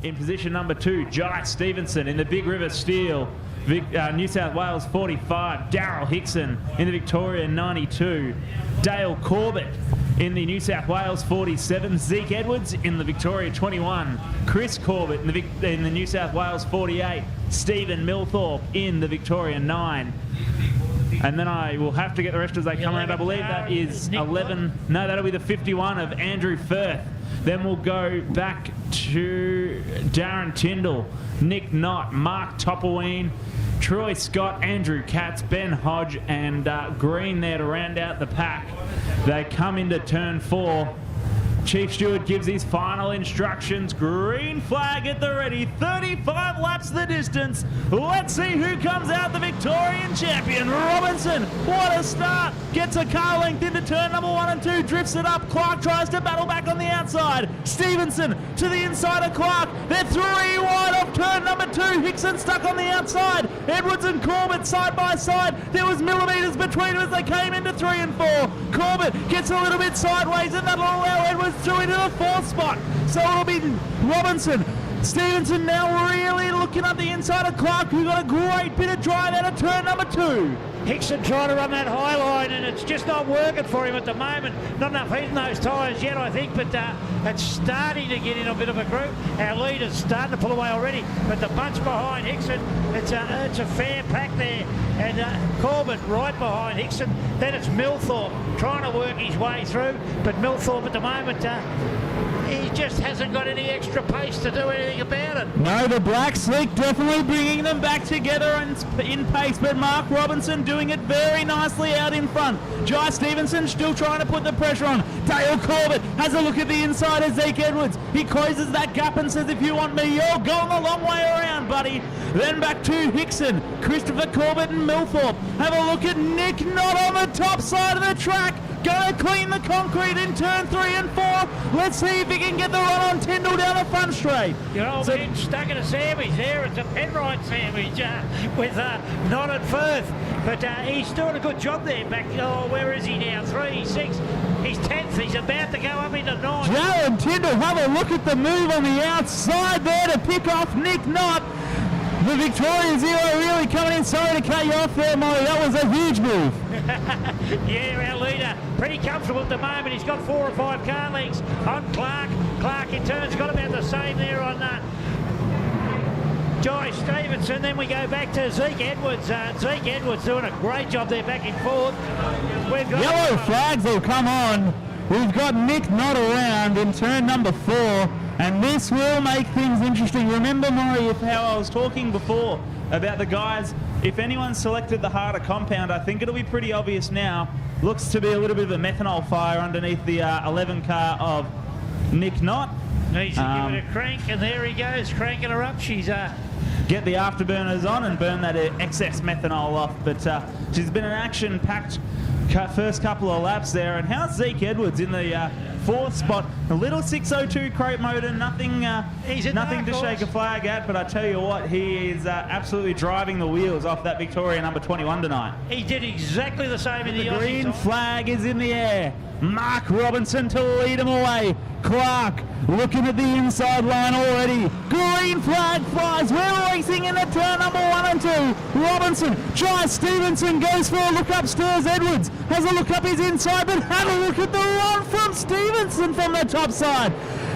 In position number 2, Jai Stevenson in the Big River Steel. New South Wales 45, Daryl Hickson in the Victorian 92, Dale Corbett in the New South Wales 47, Zeke Edwards in the Victoria 21, Chris Corbett in the New South Wales 48, Stephen Milthorpe in the Victorian 9. And then I will have to get the rest as they come around. I believe that is 11. No, that'll be the 51 of Andrew Firth. Then we'll go back to Darren Tyndall, Nick Knott, Mark Toppelween, Troy Scott, Andrew Katz, Ben Hodge, and Green there to round out the pack. They come into turn 4. Chief Steward gives his final instructions. Green flag at the ready. 35 laps the distance. Let's see who comes out the Victorian champion. Robinson, what a start. Gets a car length into turn number 1 and 2. Drifts it up. Clark tries to battle back on the outside. Stevenson to the inside of Clark. They're 3 wide off turn number 2. Hickson stuck on the outside. Edwards and Corbett side by side. There was millimetres between them as they came into 3 and 4. Corbett gets a little bit sideways and that'll allow Edwards through into the 4th spot. So it'll be Robinson. Stevenson now really looking up the inside of Clark, who got a great bit of drive out of turn number 2. Hickson trying to run that high line and it's just not working for him at the moment. Not enough heat in those tyres yet, I think, but it's starting to get in a bit of a group. Our leader's starting to pull away already, but the bunch behind Hickson, it's a fair pack there. And Corbett right behind Hickson. Then it's Milthorpe trying to work his way through, but Milthorpe at the moment, he just hasn't got any extra pace to do anything about it. No, the Black Slick definitely bringing them back together in pace, but Mark Robinson doing it very nicely out in front. Jai Stevenson still trying to put the pressure on. Dale Corbett has a look at the inside of Zeke Edwards. He closes that gap and says, if you want me, you're going a long way around, buddy. Then back to Hickson, Christopher Corbett and Milthorpe. Have a look at Nick Knott on the top side of the track. Gonna clean the concrete in turn 3 and 4. Let's see if he can get the run on Tyndall down the front straight. Your old man stuck in a sandwich there. It's a Penrite sandwich with Knott and Firth. But he's doing a good job there back. Oh, where is he now? 3, 6. He's 10th. He's about to go up into 9. Jared Tyndall, have a look at the move on the outside there to pick off Nick Knott. The Victorian Zero really coming in. Sorry to cut you off there, Molly. That was a huge move. Yeah, our leader pretty comfortable at the moment. He's got 4 or 5 car lengths on Clark. Clark in turn's got about the same there on Jai Stevenson. Then we go back to Zeke Edwards. Zeke Edwards doing a great job there back and forth. We've got yellow flags will come on. We've got Nick Knott around in turn number 4. And this will make things interesting. Remember, Maury, how I was talking before about the guys, if anyone selected the harder compound, I think it'll be pretty obvious now. Looks to be a little bit of a methanol fire underneath the 11 car of Nick Knott. He's giving it a crank, and there he goes, cranking her up. She's get the afterburners on and burn that excess methanol off. But she's been an action-packed first couple of laps there. And how's Zeke Edwards in the 4th spot? A little 602 crate motor, nothing to shake a flag at, but I tell you what, he is absolutely driving the wheels off that Victoria number 21 tonight. He did exactly the same in the green flag is in the air. Mark Robinson to lead him away. Clark looking at the inside line already. Green flag flies. We're racing into turn number 1 and 2. Robinson, Jai Stevenson goes for a look upstairs. Edwards has a look up his inside, but have a look at the run from Stevenson from the top side.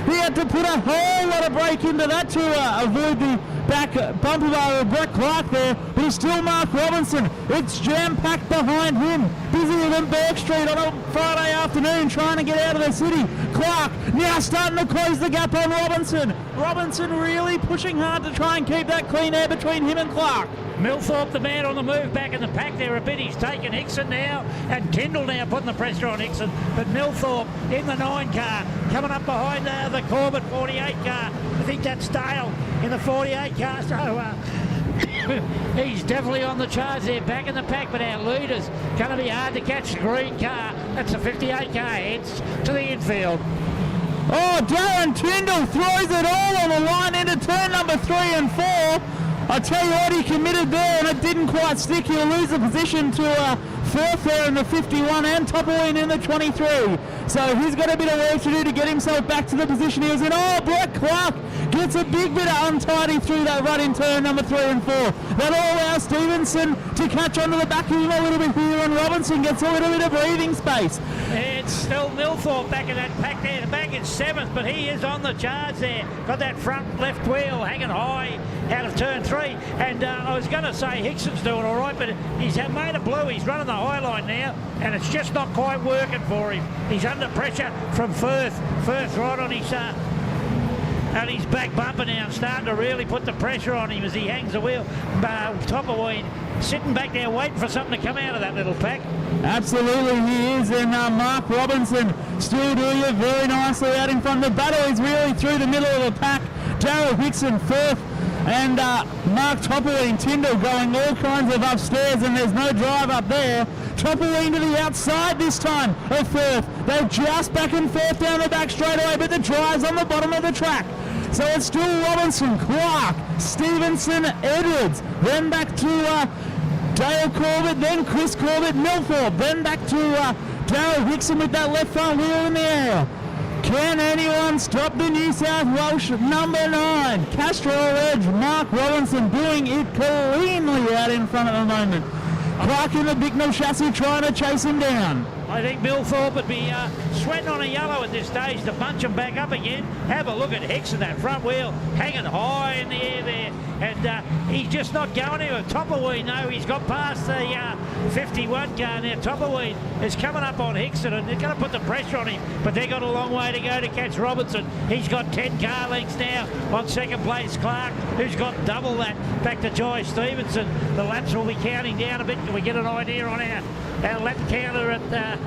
He had to put a whole lot of brake into that to avoid the back bump of Brett Clark there, but it's still Mark Robinson. It's jam-packed behind him. Busier than Burke Street on a Friday afternoon trying to get out of the city. Clark now starting to close the gap on Robinson. Robinson really pushing hard to try and keep that clean air between him and Clark. Milthorpe, the man on the move back in the pack there a bit. He's taken Hickson now, and Tyndall now putting the pressure on Hickson. But Milthorpe in the 9 car, coming up behind the Corbett 48 car. I think that's Dale in the 48 car. So he's definitely on the charge there, back in the pack. But our leader's going to be hard to catch. The green car, that's the 58 car, heads to the infield. Oh, Darren Tyndall throws it all on the line into turn number 3 and 4. I tell you what, he committed there and it didn't quite stick. He'll lose the position to Firth there in the 51 and Toppelween in the 23. So he's got a bit of work to do to get himself back to the position he was in. Oh, Brett Clark gets a big bit of untidy through that run in turn number 3 and 4. That'll allow Stevenson to catch onto the back of him a little bit here, and Robinson gets a little bit of breathing space. It's still Milthorpe back in that pack there, back in 7th, but he is on the charge there. Got that front left wheel hanging high out of turn 3, and I was going to say Hickson's doing all right, but he's made a blue. He's running the high line now, and it's just not quite working for him. He's under pressure from Firth. Firth right on his back bumper now, starting to really put the pressure on him as he hangs the wheel. Topperweed sitting back there waiting for something to come out of that little pack. Absolutely he is, and Mark Robinson still doing it very nicely out in front. The battle is really through the middle of the pack. Daryl Hickson, Firth, and Mark Topperweed, Tyndall going all kinds of upstairs, and there's no drive up there. Topperweed to the outside this time of Firth. They're just back and forth down the back straightaway, but the drive's on the bottom of the track. So it's still Robinson, Clark, Stevenson, Edwards, then back to Dale Corbett, then Chris Corbett, Milthorpe, then back to Daryl Hickson with that left front wheel in the air. Can anyone stop the New South Welsh number 9? Castro Edge, Mark Robinson doing it cleanly out in front at the moment. Clark in the Bicknell chassis trying to chase him down. I think Milthorpe would be sweating on a yellow at this stage to bunch him back up again. Have a look at Hickson, that front wheel hanging high in the air there. And he's just not going anywhere. Topperweed, no, he's got past the 51 car now. Topperweed is coming up on Hickson, and they're going to put the pressure on him, but they've got a long way to go to catch Robinson. He's got 10 car lengths now on second place. Clark, who's got double that, back to Jai Stevenson. The laps will be counting down a bit. Can we get an idea on our lap counter at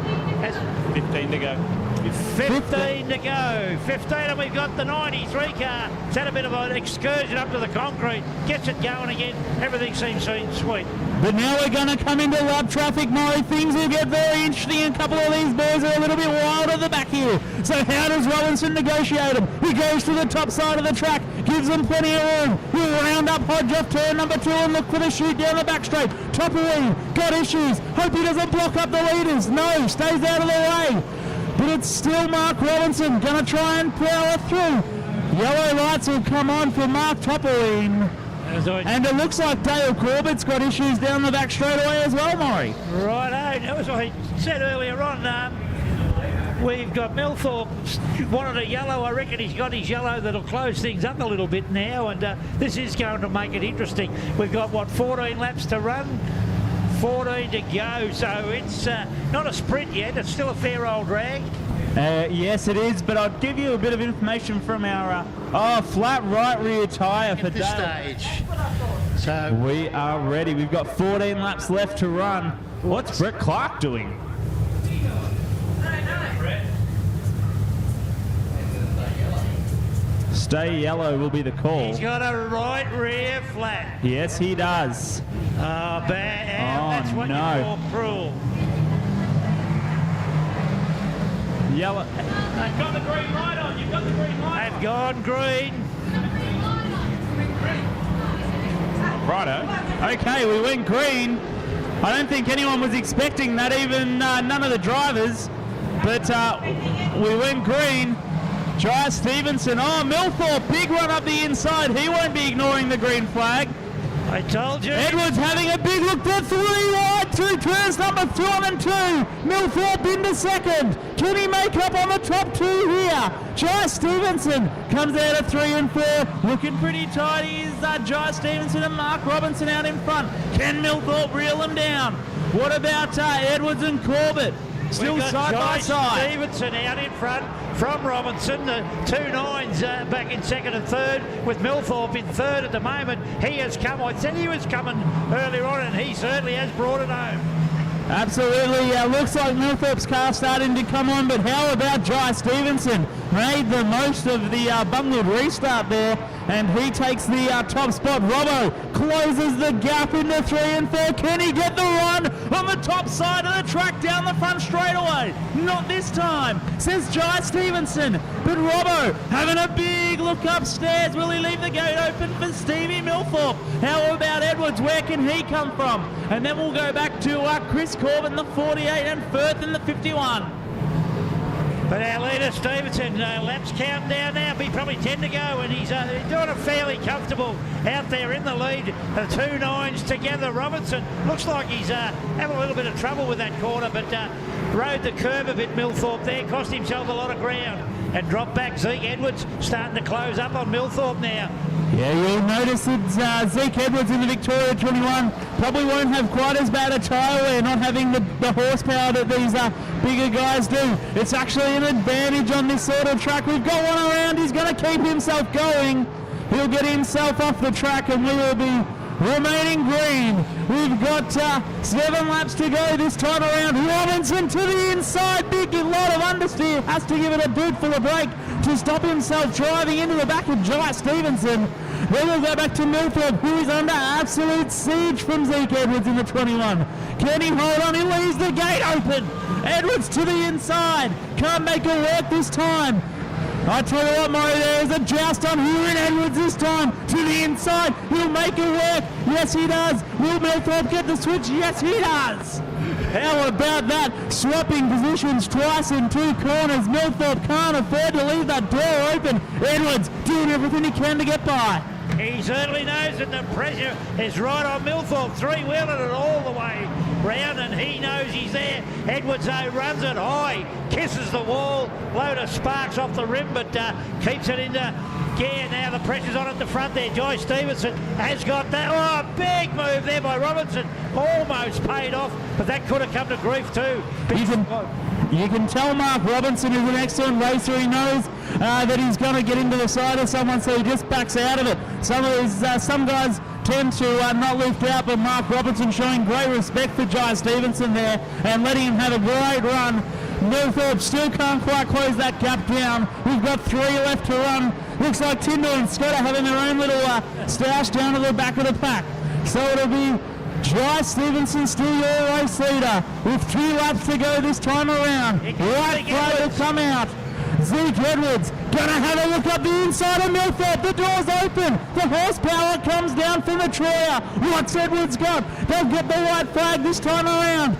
15 to go. 15 to go. 15, and we've got the 93 car. It's had a bit of an excursion up to the concrete. Gets it going again. Everything seems sweet. But now we're going to come into lap traffic, Murray. Things will get very interesting. A couple of these boys are a little bit wild at the back here. So how does Robinson negotiate them? He goes to the top side of the track, gives them plenty of room. He'll round up Hodge off turn number 2 and look for the shoot down the back straight. Topperweed got issues. Hope he doesn't block up the leaders. No, stays out of the way. But it's still Mark Robinson going to try and power through. Yellow lights will come on for Mark Topperweed. And it looks like Dale Corbett's got issues down the back straightaway as well, Maury. Righto, as I said earlier on, we've got Milthorpe wanted a yellow. I reckon he's got his yellow that'll close things up a little bit now, and this is going to make it interesting. We've got, 14 laps to run? 14 to go, so it's not a sprint yet. It's still a fair old drag. Yes, it is, but I'll give you a bit of information from our flat right rear tyre for this Dale. stage. So We are ready. We've got 14 laps left to run. What's Brett Clark doing? Stay yellow will be the call. He's got a right rear flat. Yes, he does. Bad. Oh, That's what no. you call cruel. Yellow. They've got the green light on. You've got the green light They've gone green. Righto. Okay, we went green. I don't think anyone was expecting that, even none of the drivers. But we went green. Jai Stevenson. Oh, Milthorpe, big run up the inside. He won't be ignoring the green flag. I told you. Edwards having a big look to 3 wide through turns number 1 and 2. Milthorpe into second. Can he make up on the top 2 here? Jai Stevenson comes out of 3 and 4. Looking pretty tight is Jai Stevenson and Mark Robinson out in front. Can Milthorpe reel them down? What about Edwards and Corbett? Still side by side. Stevenson out in front from Robinson. The 2 9s back in second and third, with Milthorpe in third at the moment. He has come. I said he was coming earlier on, and he certainly has brought it home. Absolutely. Looks like Milthorpe's car starting to come on, but how about Jai Stevenson? Made the most of the bungled restart there, and he takes the top spot. Robbo closes the gap into 3 and 4. Can he get the run on the top side of the track down the front straightaway? Not this time, says Jai Stevenson. But Robbo having a big look upstairs. Will he leave the gate open for Stevie Milthorpe? How about Edwards? Where can he come from? And then we'll go back to Chris Corbett in the 48 and Firth in the 51. But our leader, Stevenson, laps count down now, be probably 10 to go, and he's doing it fairly comfortable out there in the lead. The 2 9s together. Robinson looks like he's having a little bit of trouble with that corner, but rode the curve a bit, Millthorpe there, cost himself a lot of ground, and dropped back. Zeke Edwards starting to close up on Millthorpe now. Yeah, you'll notice that Zeke Edwards in the Victoria 21 probably won't have quite as bad a tyre wear, not having the horsepower that these bigger guys do. It's actually an advantage on this sort of track. We've got one around. He's going to keep himself going. He'll get himself off the track, and we will be remaining green. We've got 7 laps to go this time around. Robinson to the inside. Big lot of understeer. Has to give it a boot full of brake to stop himself driving into the back of Jai Stevenson. Then we'll go back to Millthorpe, who is under absolute siege from Zeke Edwards in the 21. Can he hold on? He leaves the gate open. Edwards to the inside. Can't make it work this time. I tell you what, Murray, there is a joust on here in Edwards this time. To the inside. He'll make it work. Yes, he does. Will Millthorpe get the switch? Yes, he does. How about that? Swapping positions twice in 2 corners. Millthorpe can't afford to leave that door open. Edwards doing everything he can to get by. He certainly knows that the pressure is right on Millthorpe. 3-wheeling it all the way round, and he knows he's there. Edwards, though, runs it high, kisses the wall, load of sparks off the rim, but keeps it into gear. Now the pressure's on at the front there. Jai Stevenson has got that. Oh, big move there by Robinson. Almost paid off, but that could have come to grief too. You can tell Mark Robinson is an excellent racer. He knows that he's going to get into the side of someone, so he just backs out of it. Some guys tend to not lift out, but Mark Robinson showing great respect for Jai Stevenson there and letting him have a great run. Millthorpe still can't quite close that gap down. We've got 3 left to run. Looks like Tyndall and Scott are having their own little stash down to the back of the pack. So it'll be Jai Stevenson still your race leader with 2 laps to go this time around. Right flag will come out. Zeke Edwards gonna have a look up the inside of Millthorpe. The door's open. The horsepower comes down from the Troyer. What's Edwards got? They'll get the white flag this time around.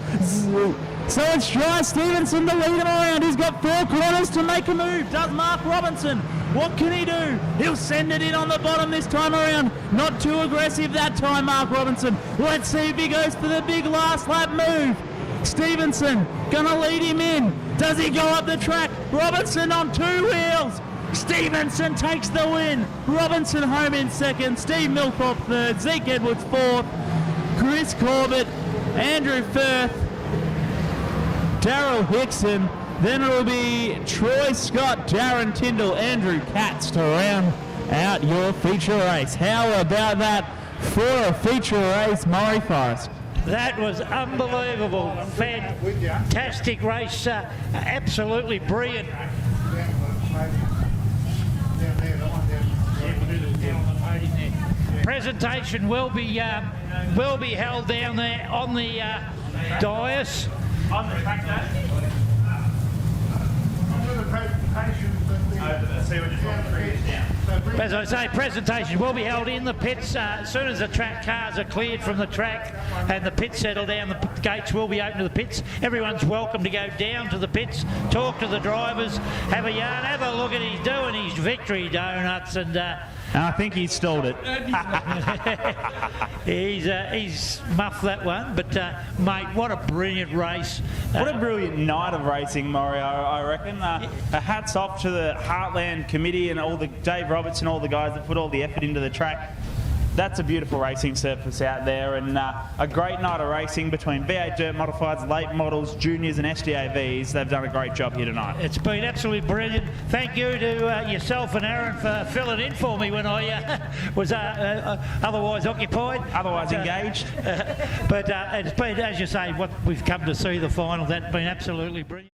So it's Jai Stevenson to lead him around. He's got 4 corners to make a move. Does Mark Robinson? What can he do? He'll send it in on the bottom this time around. Not too aggressive that time, Mark Robinson. Let's see if he goes for the big last lap move. Stevenson gonna lead him in. Does he go up the track? Robinson on 2 wheels. Stevenson takes the win. Robinson home in 2nd. Steve Millthorpe 3rd. Zeke Edwards 4th. Chris Corbett, Andrew Firth, Daryl Hickson. Then it'll be Troy Scott, Darren Tyndall, Andrew Katz to round out your feature race. How about that for a feature race, Murray Forest? That was unbelievable. Fantastic race. Absolutely brilliant. Presentation will be held down there on the dais. On the track day. As I say, presentation will be held in the pits as soon as the track cars are cleared from the track and the pits settle down. The gates will be open to the pits. Everyone's welcome to go down to the pits, talk to the drivers, have a yarn, have a look at his doing his victory donuts, and I think he stalled it. He's muffed that one, but mate, what a brilliant race. What a brilliant night of racing, Maury, I reckon. Hats off to the Heartland Committee and all the Dave Roberts and all the guys that put all the effort into the track. That's a beautiful racing surface out there, and a great night of racing between V8 Dirt Modifieds, late models, juniors and SDAVs. They've done a great job here tonight. It's been absolutely brilliant. Thank you to yourself and Aaron for filling in for me when I was otherwise occupied. Otherwise engaged. But it's been, as you say, what we've come to see, the final, that's been absolutely brilliant.